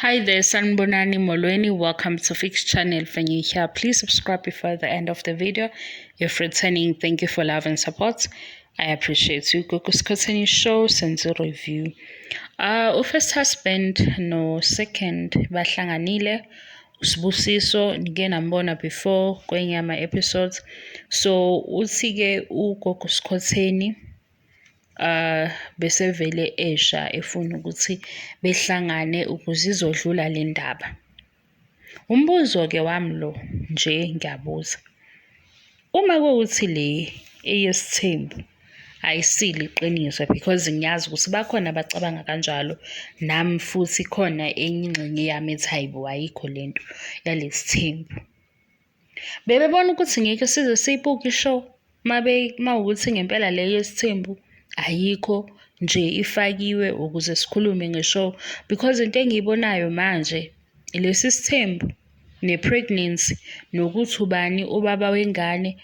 Hi there, Sanbonani Molweni. Welcome to Fix Channel. When you're here, please subscribe before the end of the video. If returning, thank you for love and support. I appreciate you. Gogo Skhotheni show sends a review. First husband no second bahlanganile. Usibusiso ngike nambona before kwenye ama episodes. So uthi-ke uGogo Skhotheni bese vele esha efuna ukuthi behlangane ukuze izodlula le ndaba. Umbuzo-ke wami lo nje ngiyabuza. Uma kuwukuthi le eyesithembu ayisile iqiniso because ngiyazi ukuthi bakhona abacabanga kanjalo, nami futhi khona enye ingxenye yami ethi hayibo ayikho lento yalesithembu. Bebebona ukuthi ngeke size siyibuke ishow mawukuthi ngempela le yesithembu ayikho nje ifakiwe ukuze sikhulume ngeshow, because into engiyibonayo manje lesi sithembu ne-pregnancy nokuthi ubani ubaba wengane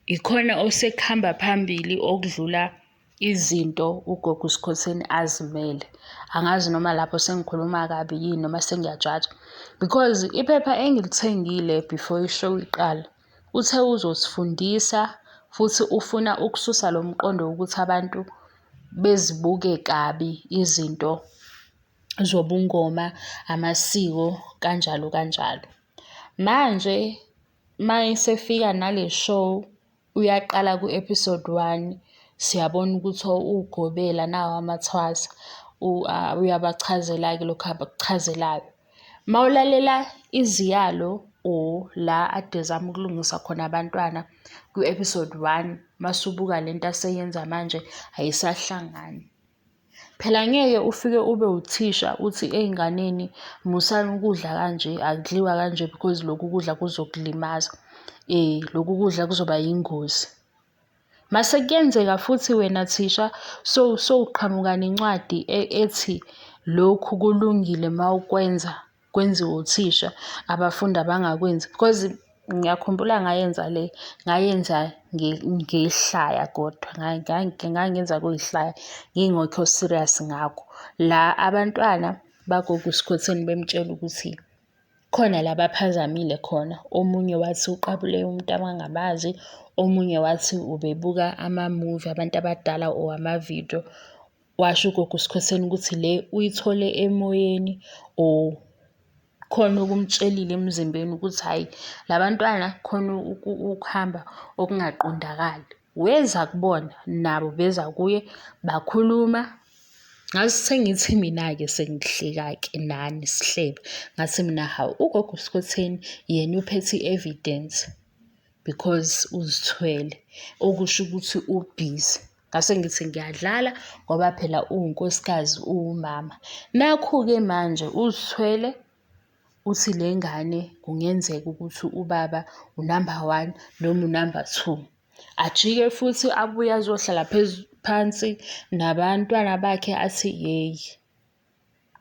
ikhona osekuhamba phambili okudlula izinto uGogo Skhotheni azimele. Angazi noma lapho sengikhuluma kabi yini noma sengiyajaja, because iphepha engilithengile before ishow iqala uthe uzosifundisa futhi ufuna ukususa lo mqondo ukuthi abantu bezibuke kabi izinto zobungoma, amasiko kanjalo kanjalo. Manje mayesefika nale show uyaqala ku-episode 1 siyabona ukuthi ugobela nawo amathwasa uyabachazela-ke lokhu abakuchazelayo. Mawulalela iziyalo la ade zama ukulungisa khona abantwana ku-episode 1 masubuka lento aseyenza manje ayisahlangani. Phela ngeke ufike ube uthisha uthi ey'nganeni musani ukudla kanje, akudliwa kanje because lokhu kudla kuzokulimaza. Lokhu kudla kuzoba yingozi. Mase kuyenzeka futhi wena thisha sowuqhamuka nencwadi ethi lokhu kulungile mawukwenza kwenziwe uthisha abafundi abangakwenzi, because ngiyakhumbula ngayenza ngehlaya kodwa ngangenza kuyihlaya ngingekho serious ngakho. La abantwana baGogo Skhotheni bemtshela ukuthi khona la baphazamile khona. Omunye wathi uqabule umuntu abangabazi, omunye wathi ubebuka ama-movie abantu abadala or ama-video. Washo uGogo Skhotheni ukuthi le uyithole emoyeni or khona okumtshelile emzimbeni ukuthi hhayi la bantwana khona ukuhamba okungaqondakali. Weza kubona nabo beza kuye bakhuluma. Ngathi sengithi mina-ke sengihleka-ke nani sihleba. Ngathi mina hawu uGogo Skhotheni yena uphethe i-evidence because uzithwele, okusho ukuthi ubhizi. Ngase ngithi ngiyadlala ngoba phela uwunkosikazi uwumama. Nakhu-ke manje uzithwele uthi le ngane kungenzeka ukuthi ubaba unumber 1 noma unumber 2. Ajike futhi abuye azohlala phansi nabantwana bakhe athi yeyi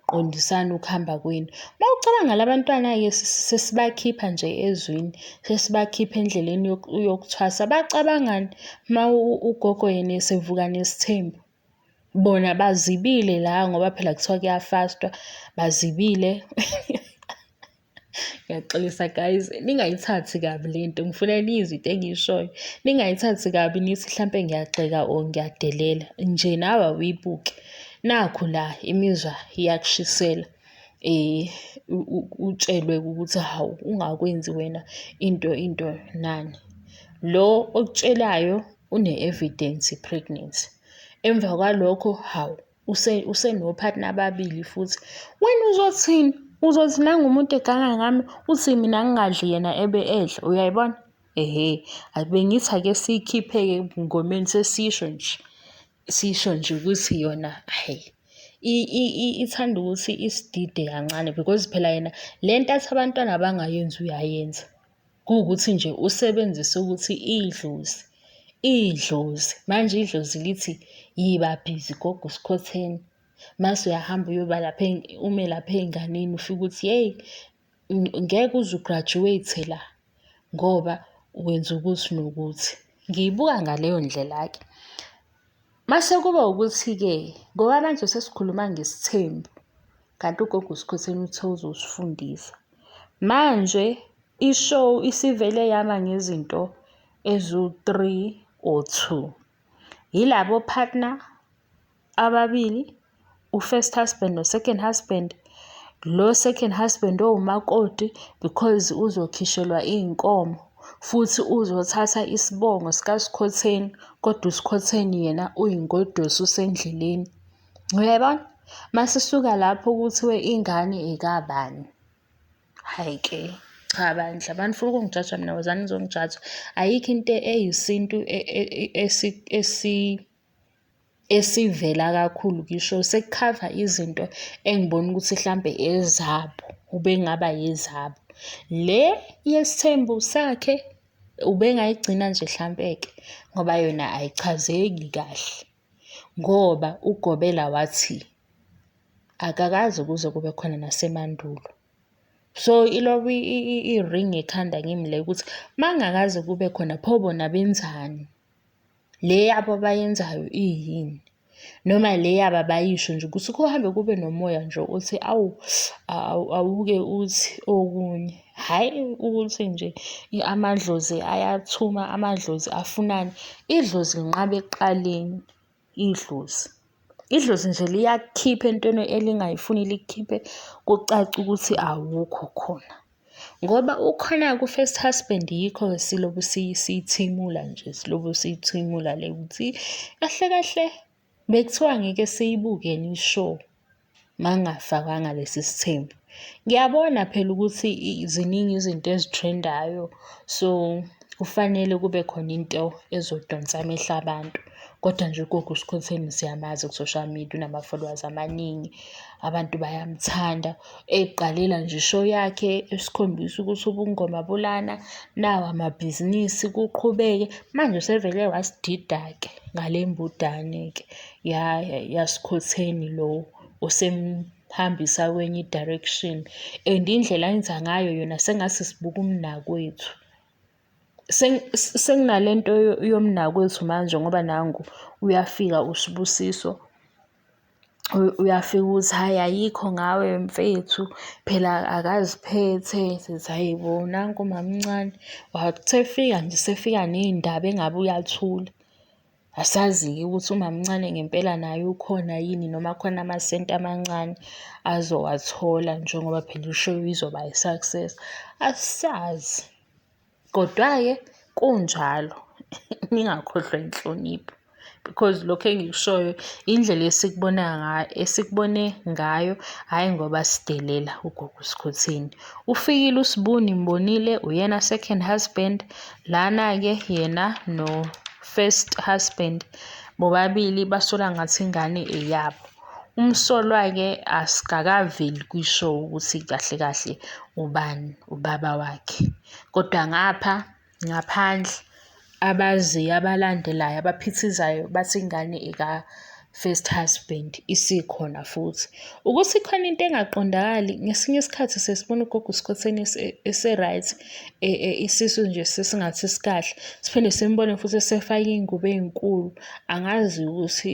qondisani ukuhamba kwenu. Mawucabanga labantwana-ke sesibakhipha nje ezweni, sesibakhipha endleleni yokuthwasa. Bacabangani ugogo yena esevuka nesithembu? Bona bazibile la ngoba phela kuthiwa kuyafastwa, bazibile. Ngiyaxolisa guys, ningayithathi kabi lento, ngifuna nizwe into engiyishoyo. Ningayithathi kabi nithi hlampe ngiyagxeka or ngiyadelela. Nje nawe awuyibuke. Nakhu la imizwa iyakushisela. Utshelwe ukuthi hawu ungakwenzi wena into nani. Lo okutshelayo une-evidence pregnancy. Emva kwalokho hawu usenopartner ababili futhi. Wena uzothini? Uzothi nangumuntu eganga ngami uthi mina ngingadli yena ebe edla, uyayibona? Abengithi ake siyikhiphe-ke ngomeni sisho nje ukuthi yona ithanda ukuthi isidide kancane, because phela yena lento athi abantwana abangayenzi uyayenza. Kuwukuthi nje usebenzise ukuthi idlozi. Manje idlozi lithi yiba busy Gogo Skhotheni. Mase uyahamba ume lapha ey'nganeni ufike ukuthi yeyi ngeke uze ugraduate la ngoba wenza ukuthi nokuthi. Ngiyibuka ngaleyo ndlela-ke. Mase kuba ukuthi-ke ngoba manje sesikhuluma ngesithembu, kanti ugogo Skhotheni uthe uzosifundisa. Manje i-show isivele yama ngezinto ezu-3 or 2. Yilabo partner ababili, u-first husband no-second husband. Lo second husband owumakoti because uzokhishelwa iy'nkomo futhi uzothatha isibongo sikaSkhotheni, kodwa uSkhotheni yena uyingoduso usendleleni. Uyayibona? Masisuka lapho kuthiwe ingane ekabani. Hhayi-ke, cha bandla, banifuna ukungijaja mina, wozani nizongijaja. Ayikho into eyisintu esivela kakhulu kisho, sekukhava izinto engibona ukuthi mhlambe ezabo, ubengaba yezabo. Le yesithembu sakhe ubengayigcina nje mhlampeke ngoba yona ayichazeki kahle, ngoba uGobela wathi akakaze kuze kube khona nasemandulo. So ilobu i-ring ekhanda kimi le ukuthi mangakaze kube khona pho bona benzani, le yabo abayenzayo iyini, noma le yabo abayisho nje ukuthi kuhambe kube nomoya nje uthi awuke uthi okunye. Hhayi ukuthi nje amadlozi ayathuma, amadlozi afunani. Idlozi linqabe ekuqaleni, idlozi nje liyakukhipha entweni elingayifuni likhiphe, kucace ukuthi awukho khona. Ngoba ukhona ku-first husband yikho silobu siyithimula nje, silobu siyithimula le ukuthi kahle kahle bekuthiwa ngeke siyibukeni i-show mangafakanga lesi sithembu. Ngiyabona phela ukuthi ziningi izinto ezithrendayo, so kufanele kube khona into ezodonsa amehlo abantu. Kodwa nje ugogo Skhotheni siyamazi ku-social media unama-followers amaningi, abantu bayamthanda. Eqalela nje i-show yakhe esikhombisa ukuthi ubungoma bulana, nawo amabhizinisi kuqhubeke. Manje usevele wasidida-ke ngale mbudane-ke yaSkhotheni lo osemhambisa kwenye i-direction, and indlela ayenza ngayo yona sengathi sibuka umnakwethu. Senginalento yomnakwethu manje ngoba nangu uyafika uSibusiso, uyafika ukuthi hhayi ayikho ngawe mfethu, phela akaziphethe. Sithi hhayi bo, nangu umamncane sefika nje, sefika ney'ndaba engabe uyathula. Asazi-ke ukuthi umamncane ngempela naye ukhona yini, noma khona amasenti amancane azowathola njengoba phela i-show izoba i-success. Asisazi, kodwa-ke kunjalo. Ningakhohlwa inhlonipho because lokhu engikushoyo indlela esikubone ngayo, hhayi ngoba sidelela ugogo Skhotheni. Ufikile uSibuni mbonile, uyena second husband. Lana-ke yena no-first husband bobabili basola ngathi ingane eyabo. Umsolwa-ke asikakaveli kwi-show ukuthi kahle kahle ubani ubaba wakhe, kodwa ngaphandle abaziyo, abalandelayo, abaphithizayo bathi ingane eka-first husband isikhona futhi. Ukuthi khona into engaqondakali, ngesinye isikhathi sesibona ugogo Skhotheni ese-right, isisu nje sesingathi sikahle, siphinde simbone futhi esefake iy'ngubo ey'nkulu. Angazi ukuthi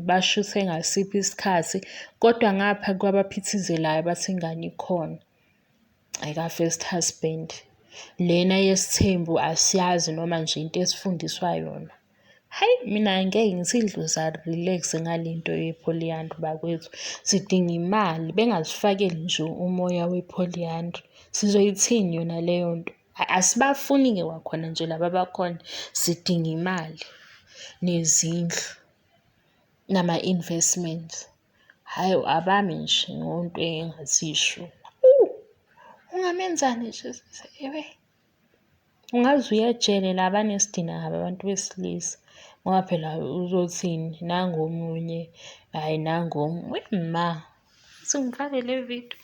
bashuthe ngasiphi isikhathi, kodwa ngapha kwabaphithizelayo bathi ingane ikhona eka-first husband. Lena yesithembu asiyazi noma nje into esifundiswa yona. Hhayi, mina ngeke ngithi idlozi relax ngalento ye-polyandry bakwethu. Sidinga imali, bengasifakeli nje umoya we-polyandry. Sizoyithini yona leyo nto? Asibafuni-ke kwakhona nje laba abakhona, sidinga imali nezindlu nama-investments. Hhayi, abami nje ngonto engathisho. Ungamenzani nje ewe? Ungaze uye ejele la banesidina ngabo abantu besilisa, ngoba phela uzothini, nangomunye, hhayi nangomunye. Ma, singifake le video.